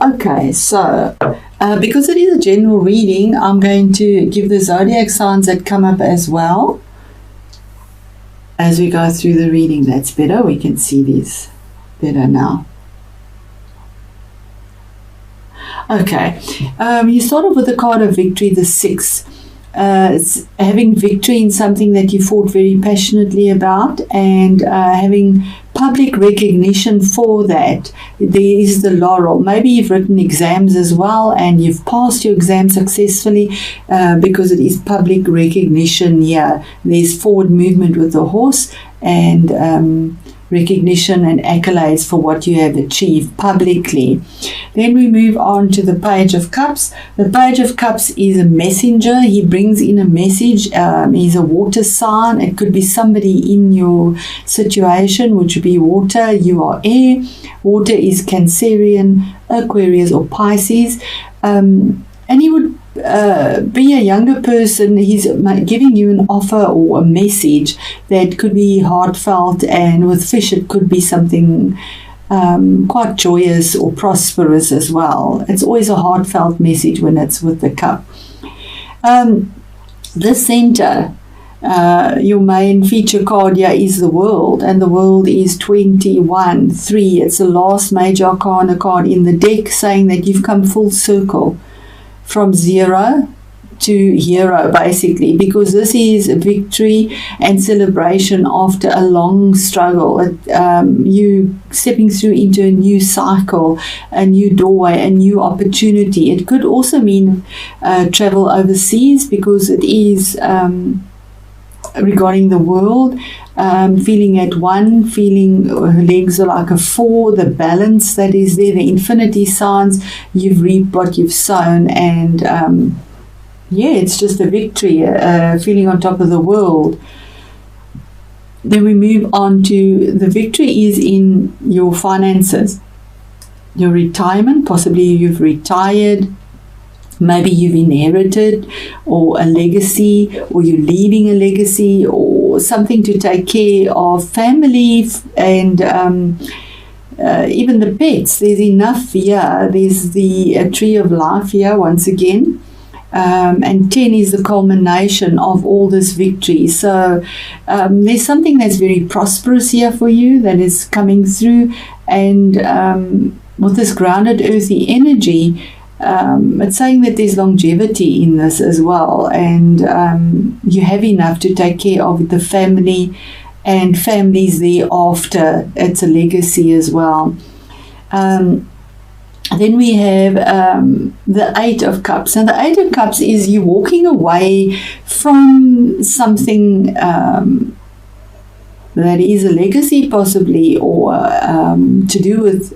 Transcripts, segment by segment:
Okay, so because it is a general reading, I'm going to give the zodiac signs that come up as well as we go through the reading. That's better. We can see these better now. Okay, you start off with the card of victory, the 6. It's having victory in something that you fought very passionately about, and having public recognition for that. There is the laurel. Maybe you've written exams as well and you've passed your exam successfully because it is public recognition here. There's forward movement with the horse and recognition and accolades for what you have achieved publicly. Then we move on to the Page of Cups. The Page of Cups is a messenger. He brings in a message. He's a water sign. It could be somebody in your situation, which would be water. You are air. Water is Cancerian, Aquarius or Pisces. And he would be a younger person. He's giving you an offer or a message that could be heartfelt, and with fish it could be something quite joyous or prosperous as well. It's always a heartfelt message when it's with the cup. The center, your main feature card here is the World, and the World is 21-3. It's the last major arcana card in the deck, saying that you've come full circle from 0 to hero, basically, because this is victory and celebration after a long struggle. You stepping through into a new cycle, a new doorway, a new opportunity. It could also mean travel overseas, because it is regarding the World, feeling at 1, feeling legs are like a 4, the balance that is there, the infinity signs. You've reaped what you've sown, and it's just a victory, feeling on top of the world. Then we move on to the victory is in your finances, your retirement. Possibly you've retired, maybe you've inherited, or a legacy, or you're leaving a legacy, or something to take care of family and even the pets. There's enough here. There's the tree of life here once again. And 10 is the culmination of all this victory. So there's something that's very prosperous here for you that is coming through. And with this grounded earthy energy, it's saying that there's longevity in this as well. And you have enough to take care of the family and families thereafter. It's a legacy as well. Then we have the 8 of Cups. And the 8 of Cups is you walking away from something that is a legacy possibly, or to do with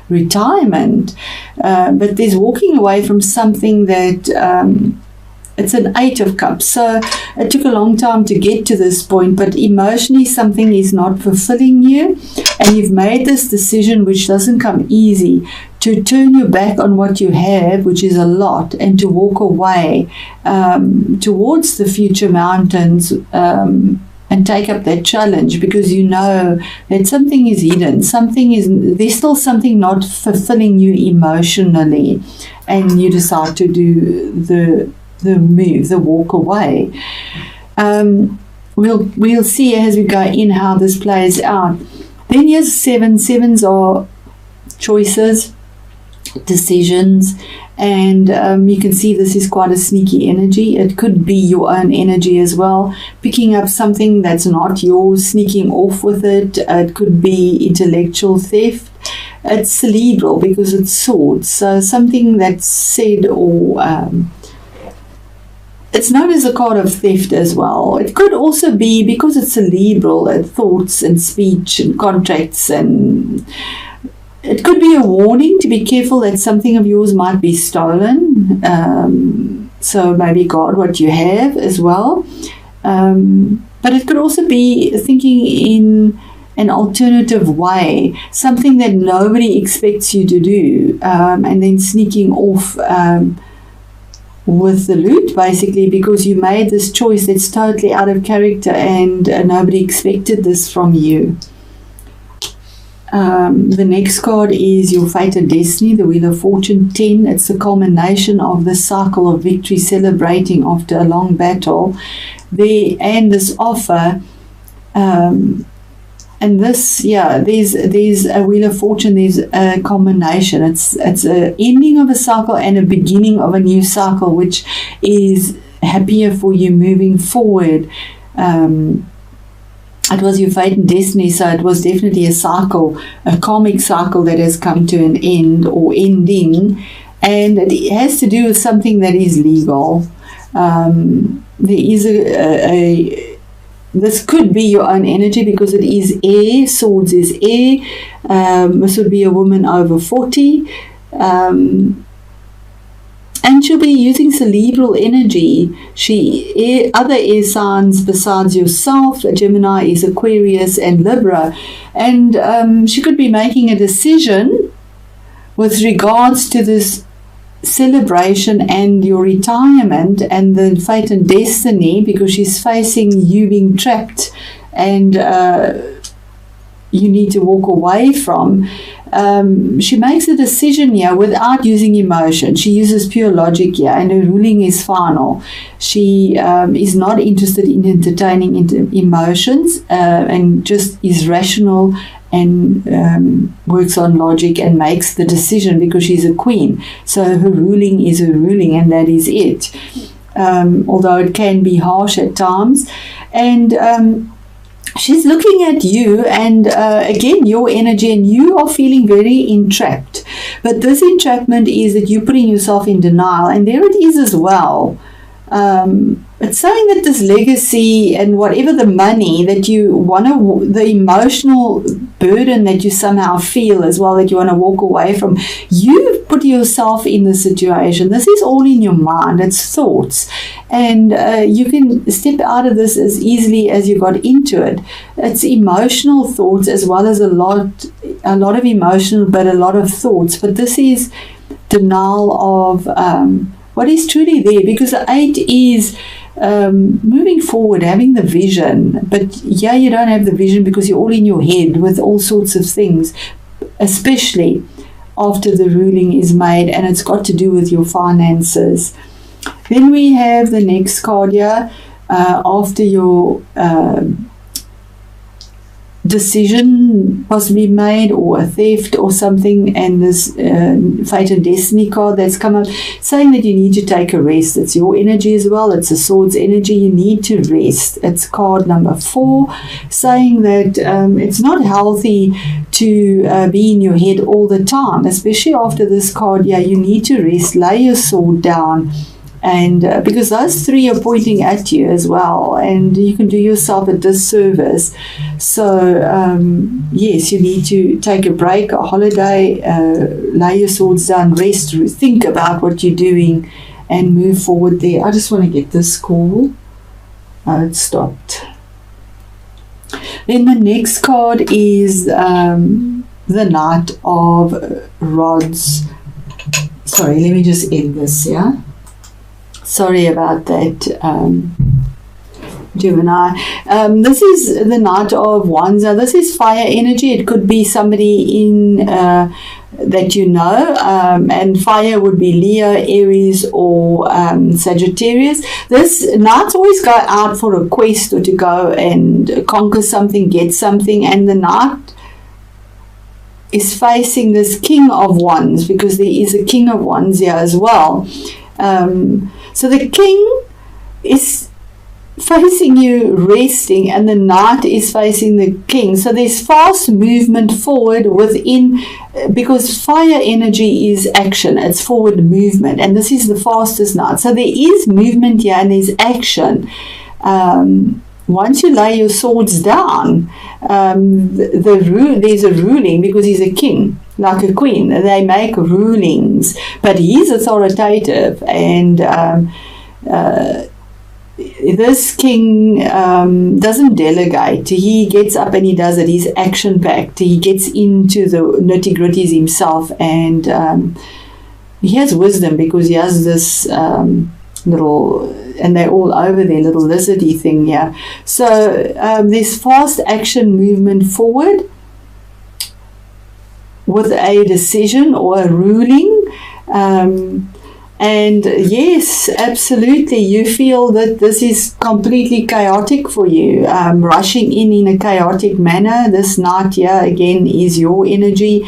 retirement. But there's walking away from something that it's an 8 of Cups. So it took a long time to get to this point, but emotionally something is not fulfilling you, and you've made this decision, which doesn't come easy, to turn your back on what you have, which is a lot, and to walk away towards the future mountains and take up that challenge, because you know that something is hidden, there's still something not fulfilling you emotionally, and you decide to do the move, the walk away. We'll see as we go in how this plays out. Then here's 7. 7s are choices, decisions, and you can see this is quite a sneaky energy. It could be your own energy as well, picking up something that's not yours, sneaking off with it. It could be intellectual theft. It's cerebral because it's swords, so something that's said, or it's known as a card of theft as well. It could also be, because it's cerebral, thoughts and speech and contracts, and it could be a warning to be careful that something of yours might be stolen. So maybe guard what you have as well. But it could also be thinking in an alternative way, something that nobody expects you to do, and then sneaking off with the loot, basically, because you made this choice that's totally out of character, and nobody expected this from you. The next card is your fate and destiny, the Wheel of Fortune 10. It's the culmination of the cycle of victory, celebrating after a long battle. And this offer, and this, there's a Wheel of Fortune, there's a culmination. It's a ending of a cycle and a beginning of a new cycle, which is happier for you moving forward. It was your fate and destiny, so it was definitely a cycle, a karmic cycle that has come to an end or ending, and it has to do with something that is legal. There is this could be your own energy because it is air. Swords is air. This would be a woman over 40. And she'll be using cerebral energy. Other air signs besides yourself, Gemini is Aquarius and Libra, and she could be making a decision with regards to this celebration and your retirement and the fate and destiny, because she's facing you being trapped and you need to walk away from. She makes a decision here without using emotion. She uses pure logic here, and her ruling is final. She is not interested in entertaining emotions and just is rational and works on logic and makes the decision because she's a queen. So her ruling is her ruling, and that is it. Although it can be harsh at times. And she's looking at you and again your energy, and you are feeling very entrapped. But this entrapment is that you're putting yourself in denial, and there it is as well. It's saying that this legacy and whatever the money that you want to, the emotional burden that you somehow feel as well, that you want to walk away from, you put yourself in the situation. This is all in your mind. It's thoughts. And you can step out of this as easily as you got into it. It's emotional thoughts as well as a lot of emotional, but a lot of thoughts. But this is denial of what is truly there, because the 8 is moving forward, having the vision. But yeah, you don't have the vision because you're all in your head with all sorts of things, especially after the ruling is made, and it's got to do with your finances. Then we have the next card here, after your decision possibly made, or a theft or something, and this fate and destiny card that's come up saying that you need to take a rest. It's your energy as well. It's a sword's energy. You need to rest. It's card number 4, saying that it's not healthy to be in your head all the time, especially after this card. Yeah, you need to rest. Lay your sword down. And because those 3 are pointing at you as well, and you can do yourself a disservice. So yes, you need to take a break, a holiday, lay your swords down, rest, think about what you're doing, and move forward there. I just want to get this call. It stopped. Then the next card is the Knight of Rods. Sorry, let me just end this, yeah? Sorry about that, Gemini. This is the Knight of Wands. Now, this is fire energy. It could be somebody in that you know, and fire would be Leo, Aries, or Sagittarius. This Knights always go out for a quest or to go and conquer something, get something, and the Knight is facing this King of Wands, because there is a King of Wands here as well. So the king is facing you resting, and the knight is facing the king. So there's fast movement forward within, because fire energy is action. It's forward movement, and this is the fastest knight. So there is movement here, and there's action. Once you lay your swords down, there's a ruling, because he's a king. Like a queen, they make rulings, but he's authoritative, and this king doesn't delegate. He gets up and he does it. He's action-packed. He gets into the nitty-gritties himself, and he has wisdom, because he has this little, and they're all over their little lizardy thing here. So there's fast action movement forward. with a decision or a ruling. And yes, absolutely, you feel that this is completely chaotic for you, rushing in a chaotic manner. This night here again is your energy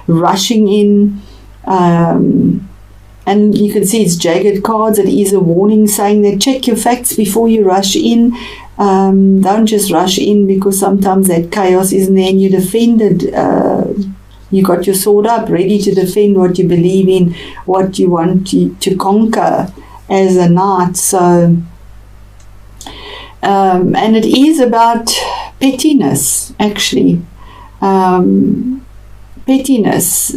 rushing in, and you can see it's jagged cards. It is a warning saying that check your facts before you rush in. Don't just rush in, because sometimes that chaos isn't there and you're defended. You got your sword up, ready to defend what you believe in, what you want to conquer as a knight. So, and it is about pettiness, actually. Pettiness,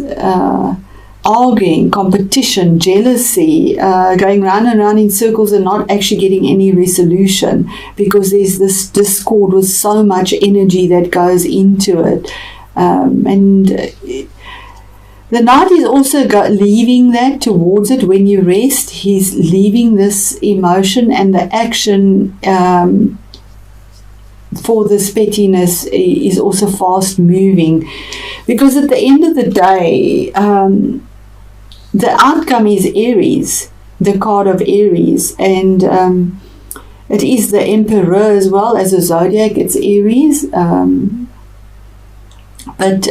arguing, competition, jealousy, going round and round in circles and not actually getting any resolution, because there's this discord with so much energy that goes into it. And the knight is also leaving that towards it. When you rest, he's leaving this emotion, and the action for this pettiness is also fast moving, because at the end of the day, the outcome is Aries, the card of Aries, and it is the Emperor as well as a zodiac. It's Aries. But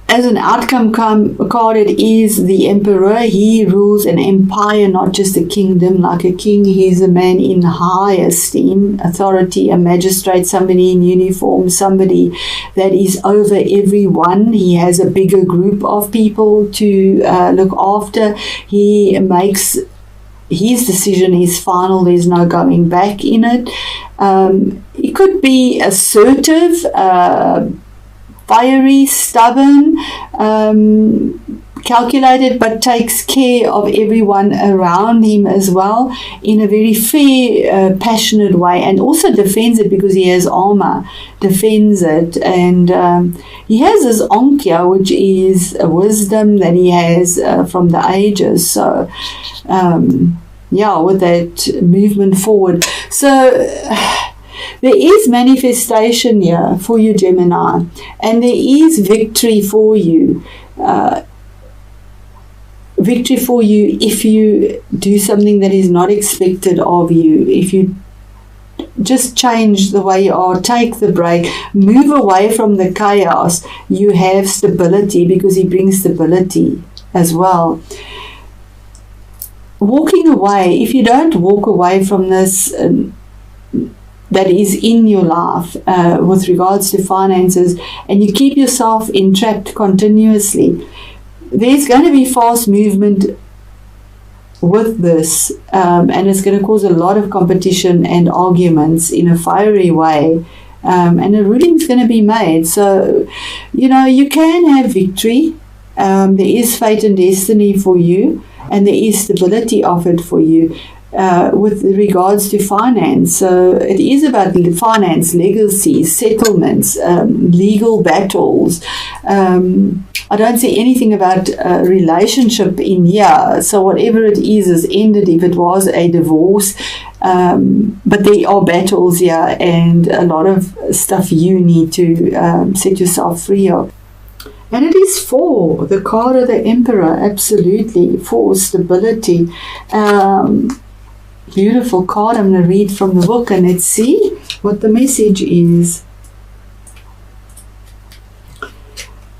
as an outcome card, it is the Emperor. He rules an empire, not just a kingdom. Like a king, he's a man in high esteem, authority, a magistrate, somebody in uniform, somebody that is over everyone. He has a bigger group of people to look after. He makes his decision is final. There's no going back in it. It could be assertive, fiery, stubborn, calculated, but takes care of everyone around him as well in a very fair, passionate way, and also defends it because he has armor, defends it. And he has his Ankhya, which is a wisdom that he has from the ages. So with that movement forward. So there is manifestation here for you, Gemini, and there is victory for you. Victory for you if you do something that is not expected of you. If you just change the way you are, take the break, move away from the chaos, you have stability, because he brings stability as well. Walking away, if you don't walk away from this that is in your life with regards to finances, and you keep yourself entrapped continuously, there's going to be fast movement with this, and it's going to cause a lot of competition and arguments in a fiery way, and a ruling's going to be made. So, you can have victory. There is fate and destiny for you, and there is stability offered for you with regards to finance. So it is about finance, legacy, settlements, legal battles. I don't see anything about a relationship in here. So whatever it is ended, if it was a divorce. But there are battles here, and a lot of stuff you need to set yourself free of. And it is for the card of the Emperor, absolutely, for stability. Beautiful card. I'm going to read from the book, and let's see what the message is.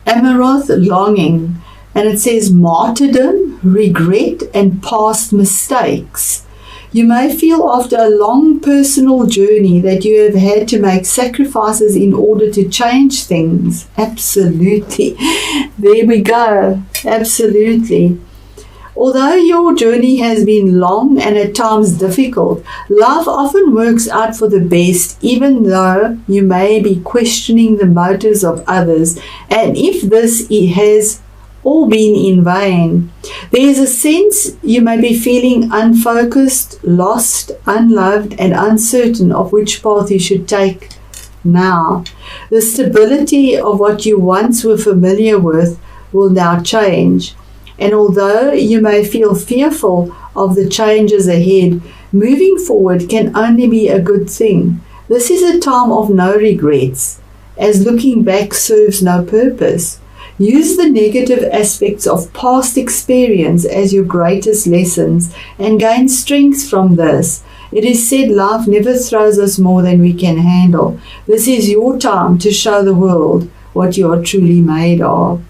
Amaroth, longing. And it says martyrdom, regret, and past mistakes. You may feel after a long personal journey that you have had to make sacrifices in order to change things. Absolutely. There we go. Absolutely. Although your journey has been long and at times difficult, life often works out for the best, even though you may be questioning the motives of others. And if this has all been in vain, there is a sense you may be feeling unfocused, lost, unloved, and uncertain of which path you should take now. The stability of what you once were familiar with will now change. And although you may feel fearful of the changes ahead, moving forward can only be a good thing. This is a time of no regrets, as looking back serves no purpose. Use the negative aspects of past experience as your greatest lessons and gain strength from this. It is said life never throws us more than we can handle. This is your time to show the world what you are truly made of.